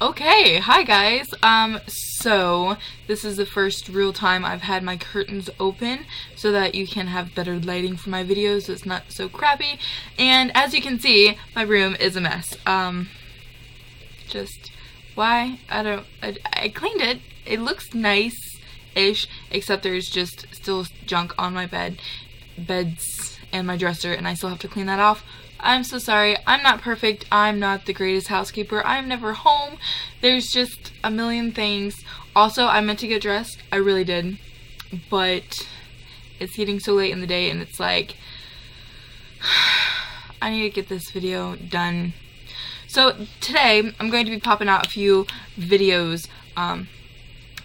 Okay, hi guys. So this is the first real time I've had my curtains open so that you can have better lighting for my videos so it's not so crappy. And as you can see, my room is a mess. Just why? I cleaned it. It looks nice-ish, except there's just still junk on my beds and my dresser, and I still have to clean that off. I'm so sorry. I'm not perfect. I'm not the greatest housekeeper. I'm never home. There's just a million things. Also, I meant to get dressed. I really did. But it's getting so late in the day and it's like I need to get this video done. So today I'm going to be popping out a few videos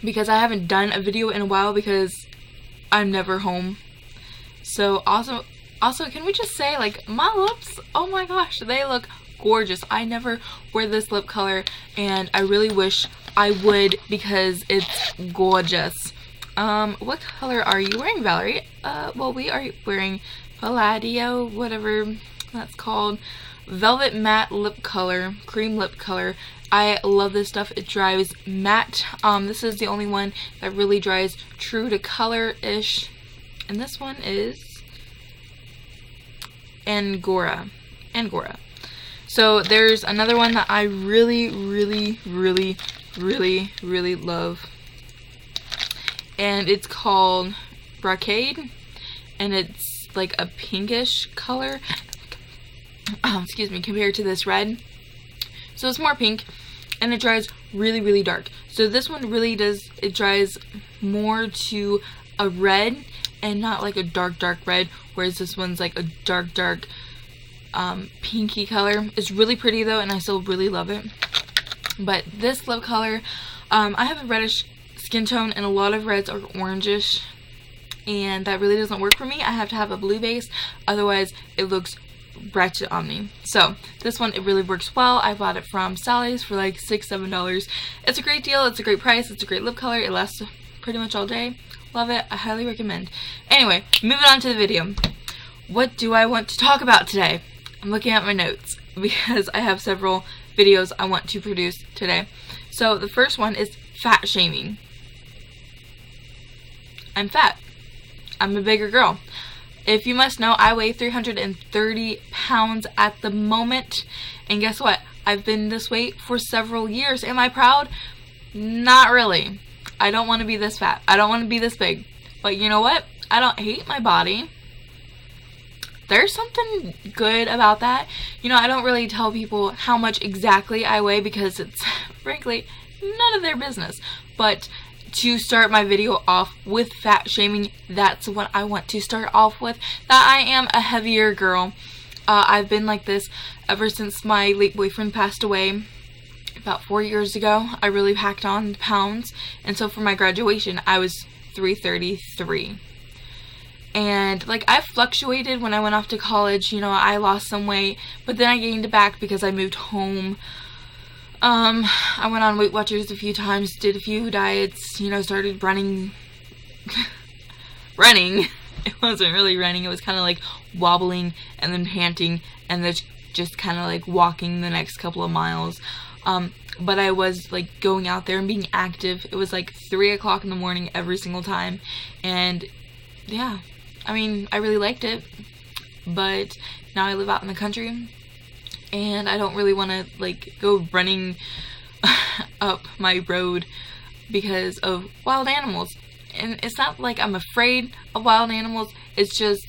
because I haven't done a video in a while because I'm never home. So also, can we just say, like, my lips, oh my gosh, they look gorgeous. I never wear this lip color, and I really wish I would because it's gorgeous. What color are you wearing, Valerie? Well, we are wearing Palladio, whatever that's called. Velvet Matte Lip Color, cream lip color. I love this stuff. It dries matte. This is the only one that really dries true to color-ish. And this one is Angora. So there's another one that I really love, and it's called Brocade, and it's like a pinkish color, excuse me, compared to this red. So it's more pink, and it dries really dark. So this one really does, it dries more to a red and not like a dark red, whereas this one's like a dark pinky color. It's really pretty though, and I still really love it. But this lip color, I have a reddish skin tone and a lot of reds are orangish, and that really doesn't work for me. I have to have a blue base, otherwise it looks ratchet on me. So this one, it really works well. I bought it from Sally's for like $6-7. It's a great deal. It's a great price. It's a great lip color. It lasts pretty much all day. Love it. I highly recommend. Anyway, moving on to the video. What do I want to talk about today? I'm looking at my notes because I have several videos I want to produce today. So the first one is fat shaming. I'm fat. I'm a bigger girl. If you must know, I weigh 330 pounds at the moment. And guess what? I've been this weight for several years. Am I proud? Not really. I don't want to be this fat. I don't want to be this big. But you know what? I don't hate my body. There's something good about that. You know, I don't really tell people how much exactly I weigh because it's, frankly, none of their business. But to start my video off with fat shaming, that's what I want to start off with. That I am a heavier girl. I've been like this ever since my late boyfriend passed away. About 4 years ago, I really packed on pounds, and so for my graduation, I was 333. And like, I fluctuated when I went off to college. You know, I lost some weight, but then I gained it back because I moved home. I went on Weight Watchers a few times, did a few diets, you know, started running. Running. It wasn't really running, it was kind of like wobbling and then panting and then just kind of like walking the next couple of miles. But I was like going out there and being active. It was like 3 o'clock in the morning every single time, and yeah, I mean, I really liked it. But now I live out in the country and I don't really want to like go running up my road because of wild animals. And it's not like I'm afraid of wild animals, it's just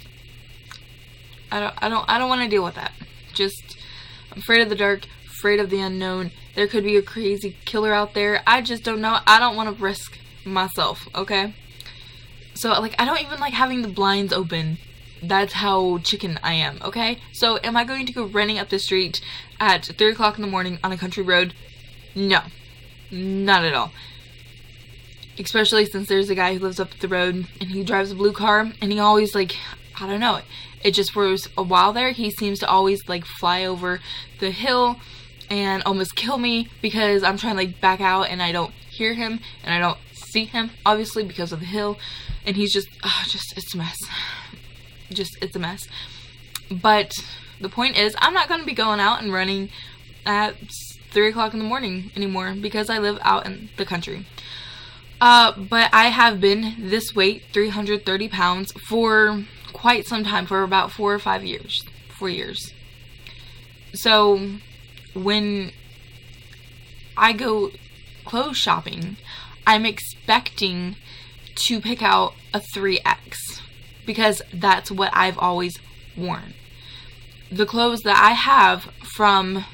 I don't want to deal with that. Just, I'm afraid of the dark, afraid of the unknown. There could be a crazy killer out there. I just don't know. I don't want to risk myself, okay? So, like, I don't even like having the blinds open. That's how chicken I am, okay? So, am I going to go running up the street at 3 o'clock in the morning on a country road? No. Not at all. Especially since there's a guy who lives up the road and he drives a blue car and he always, like, I don't know, it just for a while there, he seems to always like fly over the hill and almost kill me because I'm trying to like back out and I don't hear him and I don't see him, obviously, because of the hill, and he's just it's a mess. It's a mess. But the point is, I'm not going to be going out and running at 3 o'clock in the morning anymore because I live out in the country. But I have been this weight, 330 pounds, for quite some time, for about 4 or 5 years. 4 years. So when I go clothes shopping, I'm expecting to pick out a 3X because that's what I've always worn. The clothes that I have from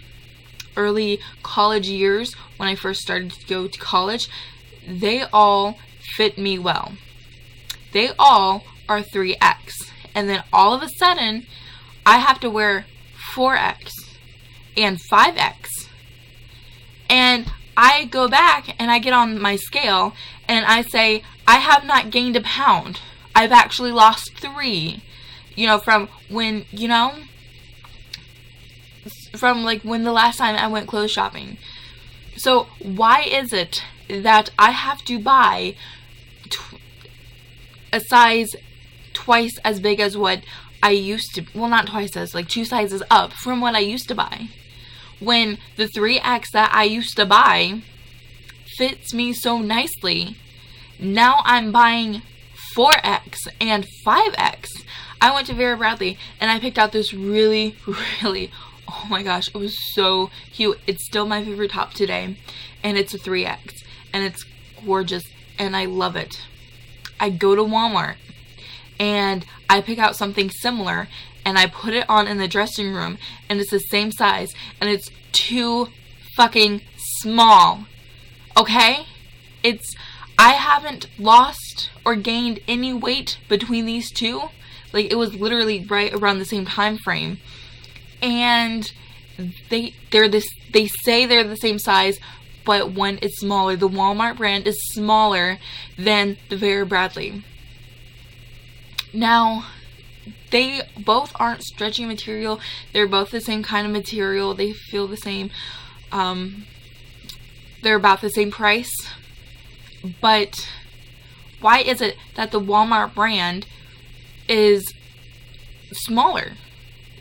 early college years, when I first started to go to college, they all fit me well. They all are 3X. And then all of a sudden, I have to wear 4X and 5X. And I go back and I get on my scale and I say, I have not gained a pound. I've actually lost 3. From when, from like when the last time I went clothes shopping. So why is it that I have to buy a size twice as big as what I used to, well, not twice as, like 2 sizes up from what I used to buy, when the 3X that I used to buy fits me so nicely? Now I'm buying 4X and 5X. I went to Vera Bradley and I picked out this really, oh my gosh, it was so cute. It's still my favorite top today, and it's a 3X, and it's gorgeous, and I love it. I go to Walmart and I pick out something similar and I put it on in the dressing room, and it's the same size, and it's too fucking small. Okay? I haven't lost or gained any weight between these two. Like, it was literally right around the same time frame. And they say they're the same size, but one is smaller. The Walmart brand is smaller than the Vera Bradley. Now, they both aren't stretchy material. They're both the same kind of material. They feel the same. They're about the same price. But why is it that the Walmart brand is smaller?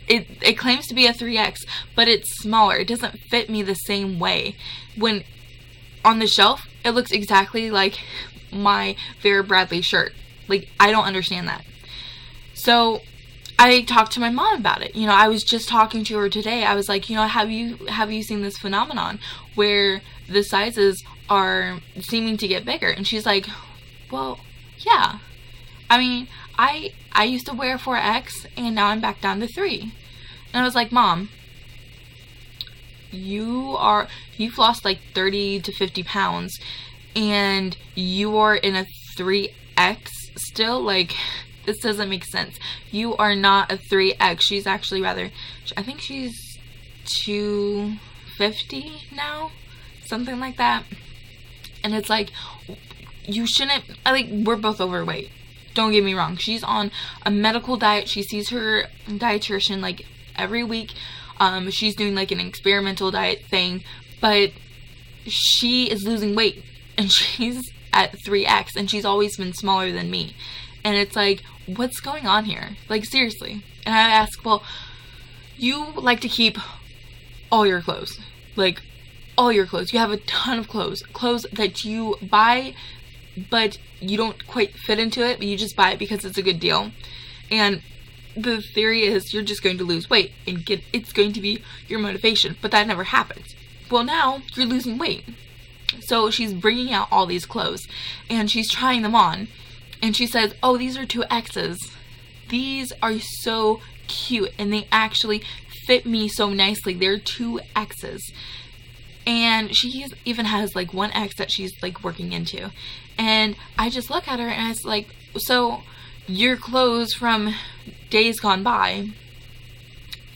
It claims to be a 3X, but it's smaller. It doesn't fit me the same way. When on the shelf, it looks exactly like my Vera Bradley shirt. Like, I don't understand that. So I talked to my mom about it. I was just talking to her today. I was like, have you seen this phenomenon where the sizes are seeming to get bigger? And she's like, well, yeah. I mean, I used to wear 4X and now I'm back down to 3. And I was like, Mom, you've lost like 30 to 50 pounds and you are in a 3X still? Like, this doesn't make sense. You are not a 3X. She's actually I think she's 250 now, something like that. And it's like, you shouldn't, we're both overweight. Don't get me wrong. She's on a medical diet. She sees her dietitian like every week. She's doing like an experimental diet thing, but she is losing weight and she's at 3X and she's always been smaller than me. And it's like, what's going on here? Like, seriously. And I ask, well, you like to keep all your clothes. Like, all your clothes. You have a ton of clothes. Clothes that you buy, but you don't quite fit into it, but you just buy it because it's a good deal. And the theory is you're just going to lose weight and it's going to be your motivation. But that never happens. Well, now you're losing weight. So she's bringing out all these clothes and she's trying them on. And she says, oh, these are 2Xs. These are so cute and they actually fit me so nicely. They're 2Xs. And she even has like 1X that she's like working into. And I just look at her and it's like, so your clothes from days gone by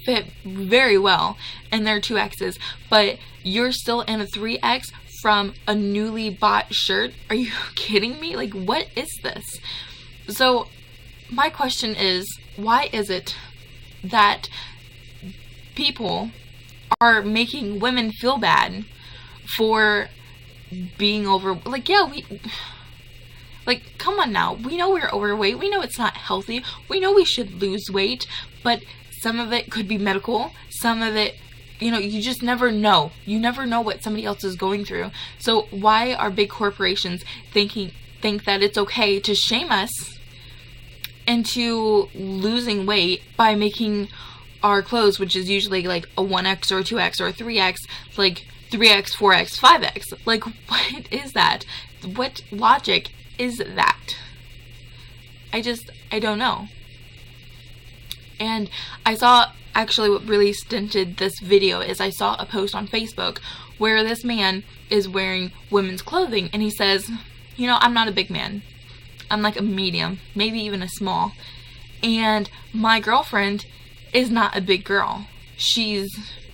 fit very well and they're 2Xs, but you're still in a 3X from a newly bought shirt? Are you kidding me? Like, what is this? So my question is, why is it that people are making women feel bad for being over, like, yeah, like, come on now, we know we're overweight, we know it's not healthy, we know we should lose weight, but some of it could be medical, some of it you know, you just never know. You never know what somebody else is going through. So why are big corporations think that it's okay to shame us into losing weight by making our clothes, which is usually like a 1X or a 2X or a 3X, like 3X, 4X, 5X. Like, what is that? What logic is that? I don't know. And I saw, actually what really stinted this video is I saw a post on Facebook where this man is wearing women's clothing, and he says, you know, I'm not a big man. I'm like a medium, maybe even a small. And my girlfriend is not a big girl. She's,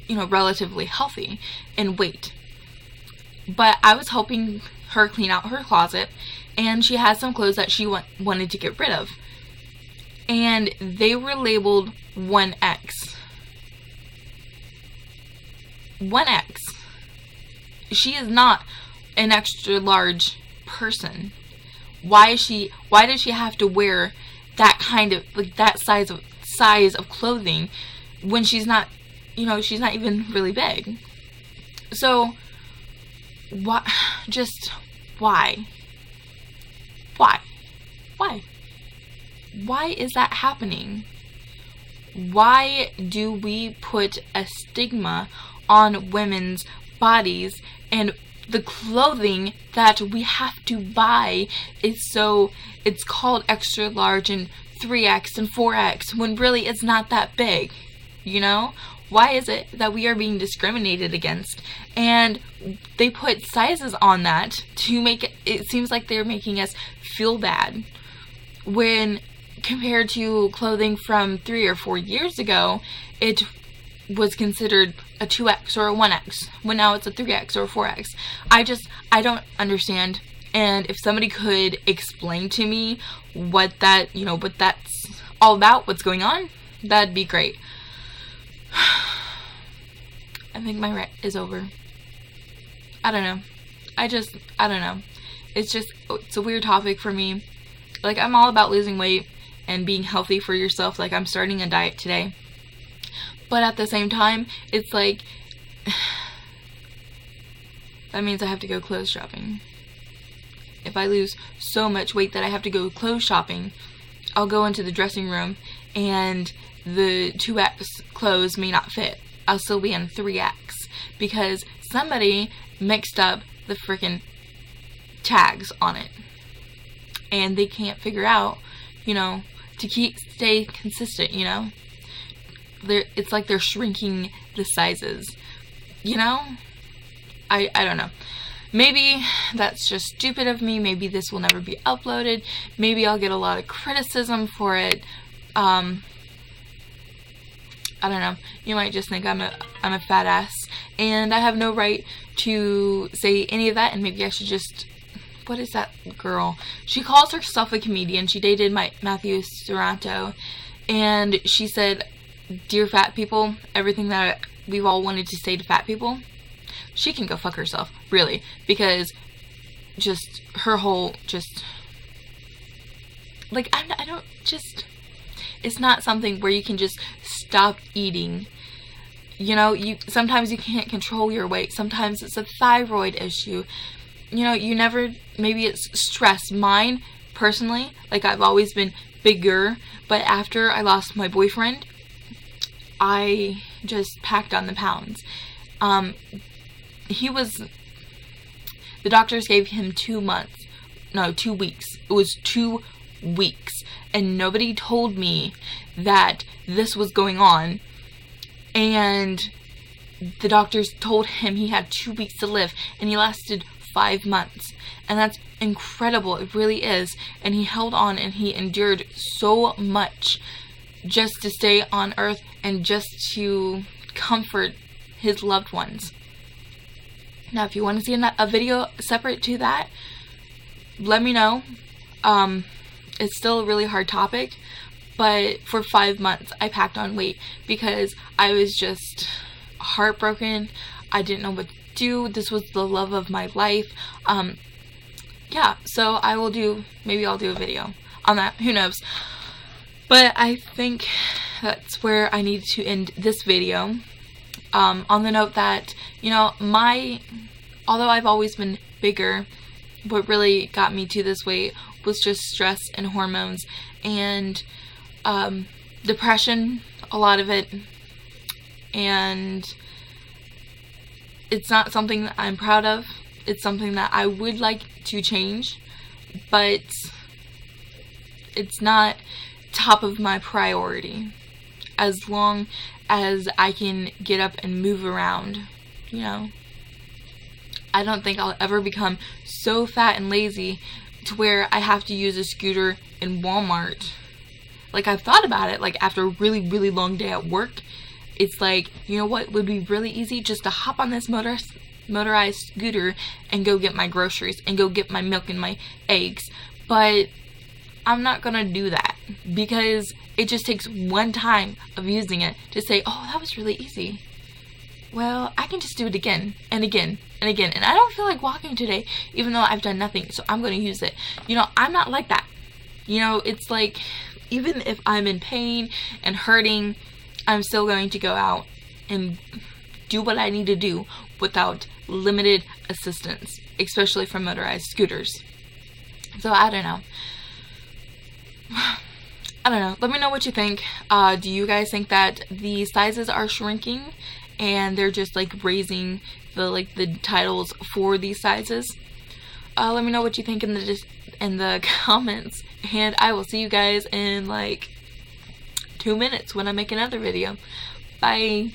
you know, relatively healthy in weight. But I was helping her clean out her closet, and she had some clothes that she wanted to get rid of. And they were labeled 1X. 1X. She is not an extra large person. Why does she have to wear that kind of, like, that size of clothing when she's not, you know, she's not even really big? So why is that happening? Why do we put a stigma on women's bodies, and the clothing that we have to buy it's called extra large and 3X and 4X when really it's not that big, you know? Why is it that we are being discriminated against? And they put sizes on that to make it seems like they're making us feel bad, when compared to clothing from 3 or 4 years ago, it was considered a 2X or a 1X, when now it's a 3X or a 4X. I don't understand. And if somebody could explain to me what that, you know, what that's all about, what's going on, that'd be great. I think my rant is over. I don't know. I don't know. It's a weird topic for me. Like, I'm all about losing weight and being healthy for yourself. Like, I'm starting a diet today. But at the same time, it's like, that means I have to go clothes shopping. If I lose so much weight that I have to go clothes shopping, I'll go into the dressing room and the 2X clothes may not fit. I'll still be in 3X because somebody mixed up the freaking tags on it. And they can't figure out, you know, to stay consistent, you know? It's like they're shrinking the sizes, you know? I don't know. Maybe that's just stupid of me. Maybe this will never be uploaded. Maybe I'll get a lot of criticism for it. I don't know. You might just think I'm a fat ass, and I have no right to say any of that. And maybe I should just, what is that girl? She calls herself a comedian. She dated Matthew Sorrento, and she said, "Dear fat people," everything that we've all wanted to say to fat people. She can go fuck herself, really, because just her whole, just, like, I don't, just, it's not something where you can just stop eating. You know, sometimes you can't control your weight. Sometimes it's a thyroid issue. You know, you never, maybe it's stress. Mine, personally, like, I've always been bigger, but after I lost my boyfriend, I just packed on the pounds. The doctors gave him 2 weeks. It was 2 weeks. And nobody told me that this was going on. And the doctors told him he had 2 weeks to live. And he lasted 5 months. And that's incredible. It really is. And he held on and he endured so much just to stay on earth and just to comfort his loved ones. Now, if you want to see a video separate to that, let me know. It's still a really hard topic, but for 5 months, I packed on weight because I was just heartbroken. I didn't know what to do. This was the love of my life. Yeah, so maybe I'll do a video on that. Who knows? But I think that's where I need to end this video. On the note that, you know, although I've always been bigger, what really got me to this weight was just stress and hormones and depression, a lot of it, and it's not something that I'm proud of. It's something that I would like to change, but it's not top of my priority. As long as I can get up and move around, you know. I don't think I'll ever become so fat and lazy to where I have to use a scooter in Walmart. Like, I've thought about it, like, after a really, really long day at work, it's like, you know what would be really easy? Just to hop on this motorized scooter and go get my groceries and go get my milk and my eggs. But I'm not gonna do that because it just takes one time of using it to say, oh, that was really easy. Well, I can just do it again and again and again. And I don't feel like walking today, even though I've done nothing, so I'm going to use it. You know, I'm not like that. You know, it's like, even if I'm in pain and hurting, I'm still going to go out and do what I need to do without limited assistance, especially from motorized scooters. So I don't know. I don't know. Let me know what you think. Do you guys think that the sizes are shrinking and they're just like raising the titles for these sizes? Let me know what you think in the comments, and I will see you guys in like 2 minutes when I make another video. Bye.